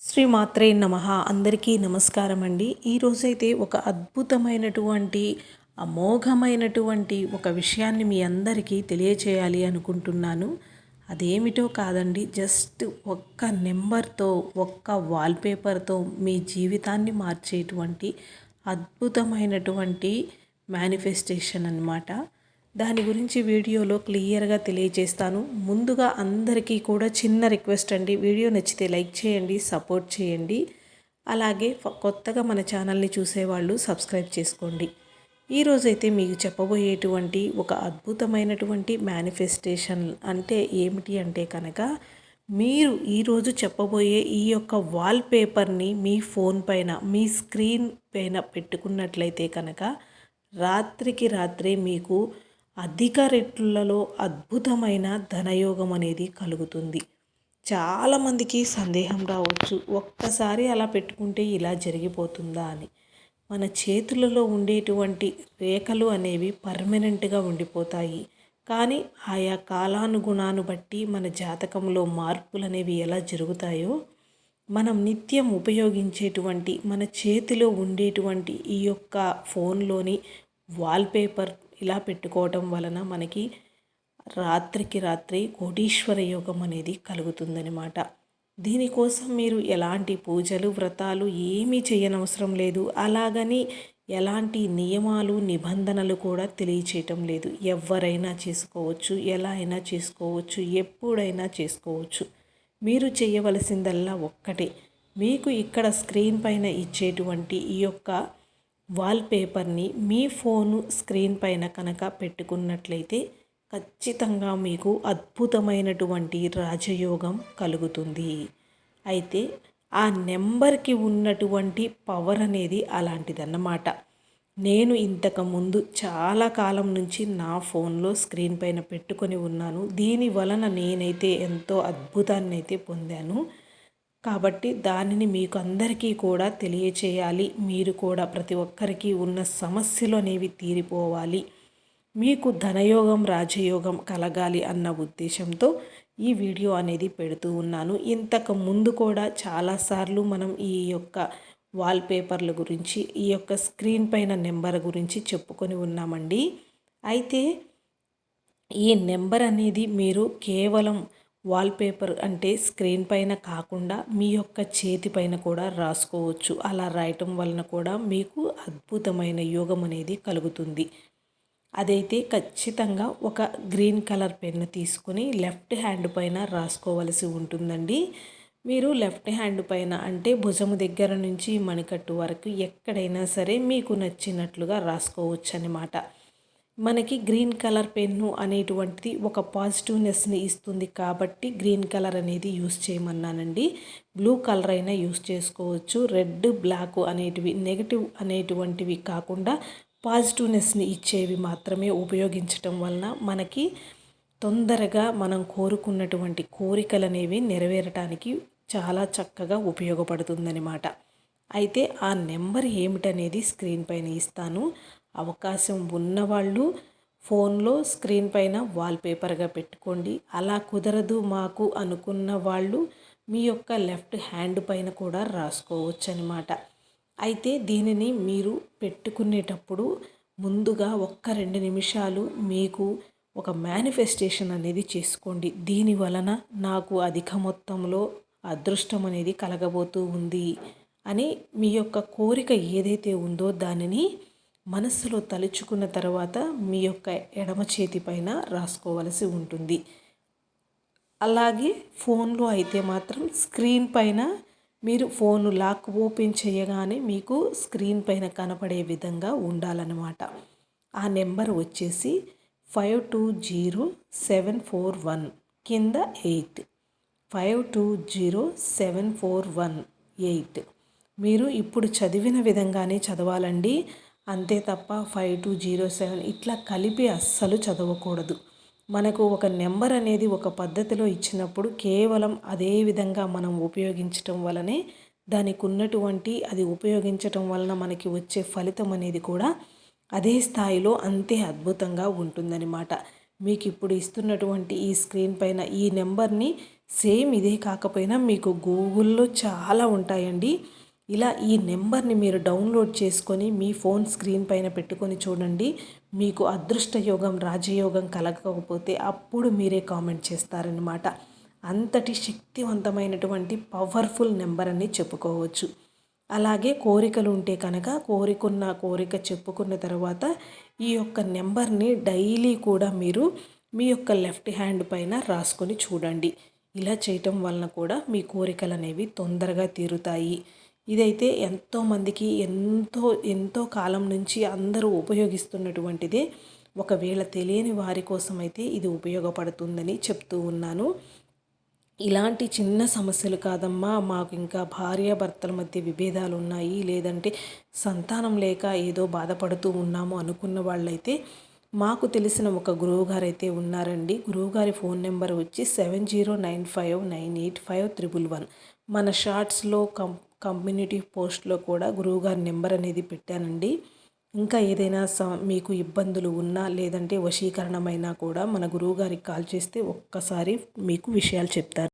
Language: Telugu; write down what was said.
శ్రీమాత్రే నమః. అందరికీ నమస్కారం అండి. ఈరోజైతే ఒక అద్భుతమైనటువంటి అమోఘమైనటువంటి ఒక విషయాన్ని మీ అందరికీ తెలియచేయాలి అనుకుంటున్నాను. అదేమిటో కాదండి, జస్ట్ ఒక్క నెంబర్తో, ఒక్క వాల్పేపర్తో మీ జీవితాన్ని మార్చేటువంటి అద్భుతమైనటువంటి మేనిఫెస్టేషన్ అన్నమాట. దాని గురించి వీడియోలో క్లియర్గా తెలియజేస్తాను. ముందుగా అందరికీ కూడా చిన్న రిక్వెస్ట్ అండి, వీడియో నచ్చితే లైక్ చేయండి, సపోర్ట్ చేయండి. అలాగే కొత్తగా మన ఛానల్ని చూసేవాళ్ళు సబ్స్క్రైబ్ చేసుకోండి. ఈరోజైతే మీకు చెప్పబోయేటువంటి ఒక అద్భుతమైనటువంటి మేనిఫెస్టేషన్ అంటే ఏమిటి అంటే కనుక, మీరు ఈరోజు చెప్పబోయే ఈ యొక్క వాల్పేపర్ని మీ ఫోన్ పైన, మీ స్క్రీన్ పైన పెట్టుకున్నట్లయితే కనుక రాత్రికి రాత్రే మీకు అధిక రెట్లలో అద్భుతమైన ధనయోగం అనేది కలుగుతుంది. చాలామందికి సందేహం రావచ్చు, ఒక్కసారి అలా పెట్టుకుంటే ఇలా జరిగిపోతుందా అని. మన చేతులలో ఉండేటువంటి రేఖలు అనేవి పర్మనెంట్గా ఉండిపోతాయి. కానీ ఆయా కాలానుగుణాన్ని బట్టి మన జాతకంలో మార్పులు అనేవి ఎలా జరుగుతాయో, మనం నిత్యం ఉపయోగించేటువంటి మన చేతిలో ఉండేటువంటి ఈ యొక్క ఫోన్లోని వాల్పేపర్ ఇలా పెట్టుకోవడం వలన మనకి రాత్రికి రాత్రి కోటీశ్వర యోగం అనేది కలుగుతుందనమాట. దీనికోసం మీరు ఎలాంటి పూజలు, వ్రతాలు ఏమీ చేయనవసరం లేదు. అలాగని ఎలాంటి నియమాలు, నిబంధనలు కూడా తెలియచేయటం లేదు. ఎవరైనా చేసుకోవచ్చు, ఎలా అయినా చేసుకోవచ్చు, ఎప్పుడైనా చేసుకోవచ్చు. మీరు చేయవలసిందల్లా ఒక్కటే, మీకు ఇక్కడ స్క్రీన్ పైన ఇచ్చేటువంటి ఈ యొక్క వాల్పేపర్ని మీ ఫోను స్క్రీన్ పైన కనుక పెట్టుకున్నట్లయితే ఖచ్చితంగా మీకు అద్భుతమైనటువంటి రాజయోగం కలుగుతుంది. అయితే ఆ నెంబర్కి ఉన్నటువంటి పవర్ అనేది అలాంటిదన్నమాట. నేను ఇంతకుముందు చాలా కాలం నుంచి నా ఫోన్లో స్క్రీన్ పైన పెట్టుకొని ఉన్నాను. దీని వలన నేనైతే ఎంతో అద్భుతాన్ని అయితే పొందాను. కాబట్టి దానిని మీకు అందరికీ కూడా తెలియచేయాలి. మీరు కూడా ప్రతి ఒక్కరికి ఉన్న సమస్యలు అనేవి తీరిపోవాలి, మీకు ధనయోగం, రాజయోగం కలగాలి అన్న ఉద్దేశంతో ఈ వీడియో అనేది పెడుతూ ఉన్నాను. ఇంతకు ముందు కూడా చాలాసార్లు మనం ఈ యొక్క వాల్పేపర్ల గురించి, ఈ యొక్క స్క్రీన్ పైన నెంబర్ గురించి చెప్పుకొని ఉన్నామండి. అయితే ఈ నెంబర్ అనేది మీరు కేవలం వాల్పేపర్ అంటే స్క్రీన్ పైన కాకుండా మీ యొక్క చేతి పైన కూడా రాసుకోవచ్చు. అలా రాయటం వలన కూడా మీకు అద్భుతమైన యోగం అనేది కలుగుతుంది. అదైతే ఖచ్చితంగా ఒక గ్రీన్ కలర్ పెన్ను తీసుకొని లెఫ్ట్ హ్యాండ్ పైన రాసుకోవలసి ఉంటుందండి. మీరు లెఫ్ట్ హ్యాండ్ పైన అంటే భుజము దగ్గర నుంచి మణికట్టు వరకు ఎక్కడైనా సరే మీకు నచ్చినట్లుగా రాసుకోవచ్చు అన్నమాట. మనకి గ్రీన్ కలర్ పెన్ను అనేటువంటిది ఒక పాజిటివ్నెస్ని ఇస్తుంది కాబట్టి గ్రీన్ కలర్ అనేది యూస్ చేయమన్నానండి. బ్లూ కలర్ అయినా యూస్ చేసుకోవచ్చు. రెడ్, బ్లాక్ అనేటివి నెగిటివ్ అనేటువంటివి కాకుండా పాజిటివ్నెస్ని ఇచ్చేవి మాత్రమే ఉపయోగించటం వలన మనకి తొందరగా మనం కోరుకున్నటువంటి కోరికలు అనేవి నెరవేరటానికి చాలా చక్కగా ఉపయోగపడుతుందన్నమాట. అయితే ఆ నెంబర్ ఏమిటనేది స్క్రీన్ పైన ఇస్తాను. అవకాశం ఉన్నవాళ్ళు ఫోన్లో స్క్రీన్ పైన వాల్పేపర్గా పెట్టుకోండి. అలా కుదరదు మాకు అనుకున్న వాళ్ళు మీ యొక్క లెఫ్ట్ హ్యాండ్ పైన కూడా రాసుకోవచ్చు అనమాట. అయితే దీనిని మీరు పెట్టుకునేటప్పుడు ముందుగా 1-2 నిమిషాలు మీకు ఒక మేనిఫెస్టేషన్ అనేది చేసుకోండి. దీని వలన నాకు అధిక మొత్తంలో అదృష్టం అనేది కలగబోతూ ఉంది అని మీ యొక్క కోరిక ఏదైతే ఉందో దానిని మనస్సులో తలుచుకున్న తర్వాత మీ యొక్క ఎడమ చేతి పైన రాసుకోవలసి ఉంటుంది. అలాగే ఫోన్లో అయితే మాత్రం స్క్రీన్ పైన మీరు ఫోన్ లాక్ ఓపెన్ చేయగానే మీకు స్క్రీన్ పైన కనపడే విధంగా ఉండాలన్నమాట. ఆ నెంబర్ వచ్చేసి 520741 కింద 8, 520741 మీరు ఇప్పుడు చదివిన విధంగానే చదవాలండి. అంతే తప్ప 5207 ఇట్లా కలిపి అస్సలు చదవకూడదు. మనకు ఒక నెంబర్ అనేది ఒక పద్ధతిలో ఇచ్చినప్పుడు కేవలం అదే విధంగా మనం ఉపయోగించటం వలనే దానికి ఉన్నటువంటి, అది ఉపయోగించటం వలన మనకి వచ్చే ఫలితం అనేది కూడా అదే స్థాయిలో అంతే అద్భుతంగా ఉంటుందన్నమాట. మీకు ఇప్పుడు ఇస్తున్నటువంటి ఈ స్క్రీన్ పైన ఈ నెంబర్ని సేమ్ ఇదే కాకపోయినా మీకు గూగుల్లో చాలా ఉంటాయండి. ఇలా ఈ నెంబర్ని మీరు డౌన్లోడ్ చేసుకొని మీ ఫోన్ స్క్రీన్ పైన పెట్టుకొని చూడండి. మీకు అదృష్ట యోగం రాజయోగం కలగకపోతే అప్పుడు మీరే కామెంట్ చేస్తారనమాట. అంతటి శక్తివంతమైనటువంటి పవర్ఫుల్ నెంబర్ అని చెప్పుకోవచ్చు. అలాగే కోరికలు ఉంటే కనుక కోరిక చెప్పుకున్న తర్వాత ఈ యొక్క నెంబర్ని డైలీ కూడా మీరు మీ యొక్క లెఫ్ట్ హ్యాండ్ పైన రాసుకొని చూడండి. ఇలా చేయటం వలన కూడా మీ కోరికలు అనేవి తొందరగా తీరుతాయి. ఇదైతే ఎంతోమందికి ఎంతో ఎంతో కాలం నుంచి అందరూ ఉపయోగిస్తున్నటువంటిదే. ఒకవేళ తెలియని వారి కోసమైతే ఇది ఉపయోగపడుతుందని చెప్తూ ఉన్నాను. ఇలాంటి చిన్న సమస్యలు కాదమ్మా, మాకు ఇంకా భార్యాభర్తల మధ్య విభేదాలు ఉన్నాయి, లేదంటే సంతానం లేక ఏదో బాధపడుతూ ఉన్నాము అనుకున్న వాళ్ళైతే మాకు తెలిసిన ఒక గురువుగారు అయితే ఉన్నారండి. గురువుగారి ఫోన్ నెంబర్ వచ్చి 7095985111. మన షార్ట్స్లో కమ్యూనిటీ పోస్ట్లో కూడా గురువుగారి నెంబర్ అనేది పెట్టానండి. ఇంకా ఏదైనా మీకు ఇబ్బందులు ఉన్నా లేదంటే వశీకరణమైనా కూడా మన గురువుగారికి కాల్ చేస్తే ఒక్కసారి మీకు విషయాలు చెప్తారు.